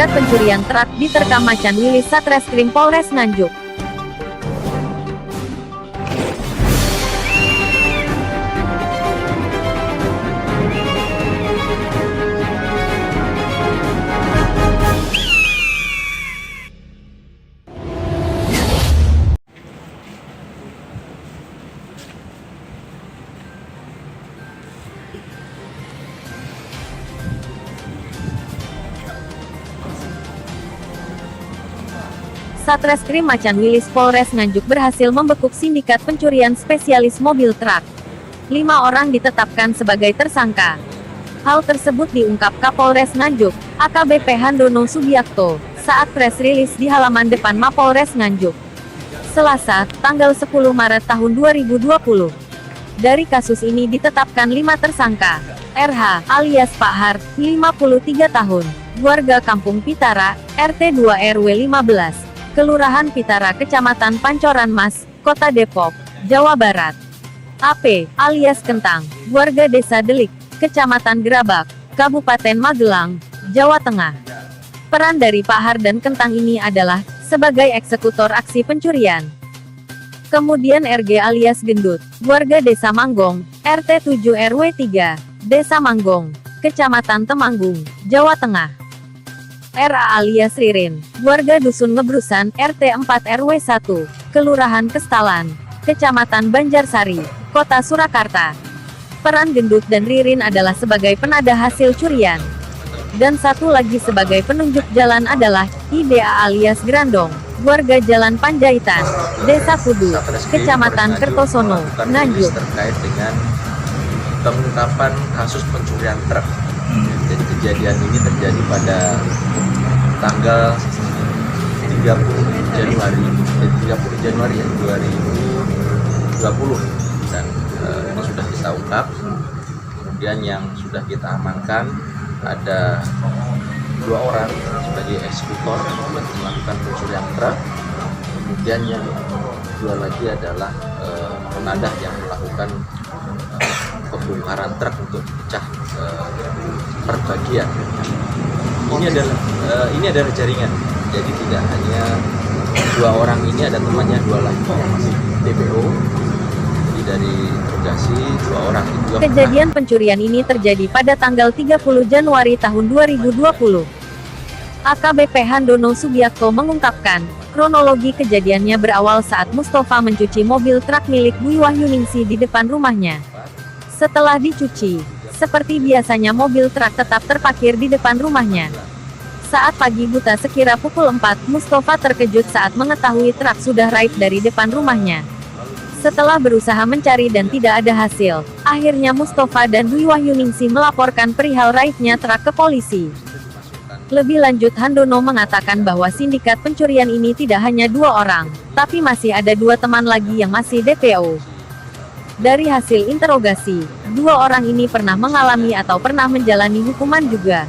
Sindikat pencurian truk diterkam Macan Wilis Satreskrim Polres Nganjuk. Satreskrim Macan Wilis Polres Nganjuk berhasil membekuk sindikat pencurian spesialis mobil truk. 5 orang ditetapkan sebagai tersangka. Hal tersebut diungkap Kapolres Nganjuk, AKBP Handono Subiakto, saat press release di halaman depan Mapolres Nganjuk. Selasa, tanggal 10 Maret tahun 2020. Dari kasus ini ditetapkan 5 tersangka. RH, alias Pak Har, 53 tahun, warga Kampung Pitara, RT 2 RW 15. Kelurahan Pitara, Kecamatan Pancoran Mas, Kota Depok, Jawa Barat. AP, alias Kentang, warga Desa Delik, Kecamatan Gerabak, Kabupaten Magelang, Jawa Tengah. Peran dari Pak Har dan Kentang ini adalah sebagai eksekutor aksi pencurian. Kemudian RG alias Gendut, warga Desa Manggong, RT 7 RW 3, Desa Manggong, Kecamatan Temanggung, Jawa Tengah. RA alias Ririn, warga Dusun Ngebrusan, RT 4 RW 1, Kelurahan Kestalan, Kecamatan Banjarsari, Kota Surakarta. Peran Gendut dan Ririn adalah sebagai penada hasil curian. Dan satu lagi sebagai penunjuk jalan adalah IDA alias Grandong, warga Jalan Panjaitan, Desa Kudu, Kecamatan Kertosono, Nganjuk. Terkait dengan pengungkapan kasus pencurian truk. Jadi kejadian ini terjadi pada tanggal 30 Januari 2020 dan ini sudah kita ungkap. Kemudian yang sudah kita amankan ada 2 orang sebagai eksekutor untuk melakukan pencurian truk. Kemudian yang 2 lagi adalah penadah yang melakukan pembongkaran truk untuk pecah per bagian. Ini adalah jaringan. Jadi tidak hanya 2 orang ini, ada temannya 2 lagi yang masih DPO. Jadi dari interogasi 2 orang itu. Kejadian pencurian ini terjadi pada tanggal 30 Januari tahun 2020. AKBP Handono Subiakto mengungkapkan, kronologi kejadiannya berawal saat Mustafa mencuci mobil truk milik Dwi Wahyuningsi di depan rumahnya. Setelah dicuci, seperti biasanya mobil truk tetap terparkir di depan rumahnya. Saat pagi buta sekira pukul 4, Mustafa terkejut saat mengetahui truk sudah raib dari depan rumahnya. Setelah berusaha mencari dan tidak ada hasil, akhirnya Mustafa dan Dwi Wahyuningsi melaporkan perihal raibnya truk ke polisi. Lebih lanjut, Handono mengatakan bahwa sindikat pencurian ini tidak hanya 2 orang, tapi masih ada 2 teman lagi yang masih DPO. Dari hasil interogasi, 2 orang ini pernah mengalami atau pernah menjalani hukuman juga.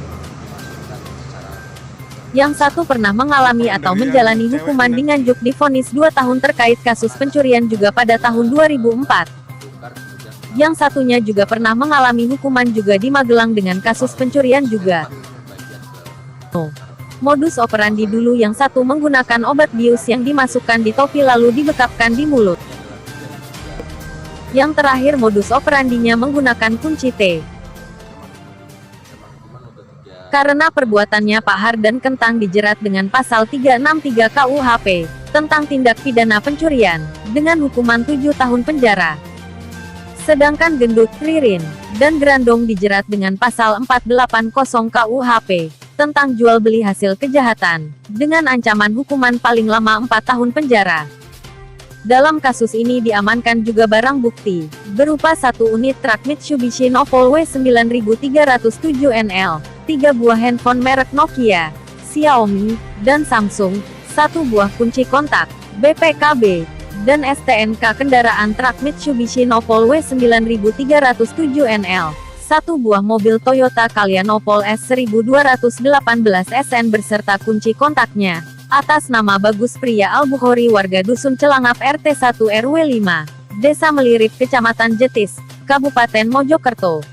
Yang satu pernah mengalami atau menjalani hukuman di Nganjuk divonis 2 tahun terkait kasus pencurian juga pada tahun 2004. Yang satunya juga pernah mengalami hukuman juga di Magelang dengan kasus pencurian juga. Modus operandi dulu, yang satu menggunakan obat bius yang dimasukkan di topi lalu dibekapkan di mulut. Yang terakhir modus operandinya menggunakan kunci T. Karena perbuatannya, Pak Har dan Kentang dijerat dengan pasal 363 KUHP, tentang tindak pidana pencurian, dengan hukuman 7 tahun penjara. Sedangkan Gendut, Ririn, dan Grandong dijerat dengan pasal 480 KUHP, tentang jual beli hasil kejahatan, dengan ancaman hukuman paling lama 4 tahun penjara. Dalam kasus ini diamankan juga barang bukti, berupa 1 unit truk Mitsubishi Novel W9307NL, 3 buah handphone merek Nokia, Xiaomi, dan Samsung, 1 buah kunci kontak, BPKB, dan STNK kendaraan truk Mitsubishi Novel W9307NL, 1 buah mobil Toyota Calya Novel S1218 SN beserta kunci kontaknya, atas nama Bagus Priya Al-Bukhari, warga Dusun Celangap RT 1 RW 5, Desa Melirip, Kecamatan Jetis, Kabupaten Mojokerto.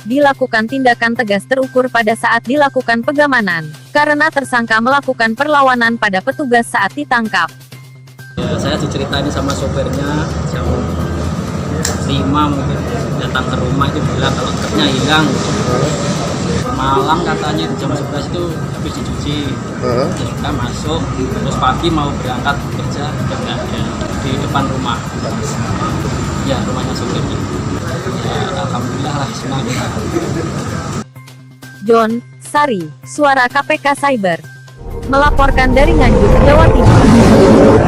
Dilakukan tindakan tegas terukur pada saat dilakukan pengamanan, karena tersangka melakukan perlawanan pada petugas saat ditangkap. Ya, saya diceritain sama sopirnya jam 5 mungkin datang ke rumah itu bilang kalau truknya hilang. Malam katanya jam 11 itu habis dicuci, ya sudah masuk, terus pagi mau berangkat kerja udah nggak ada di depan rumah. Ya rumahnya sopirnya. Ya alhamdulillah lah, senang kita. John Sari, Suara KPK Cyber, melaporkan dari Nganjuk, Jawa Timur.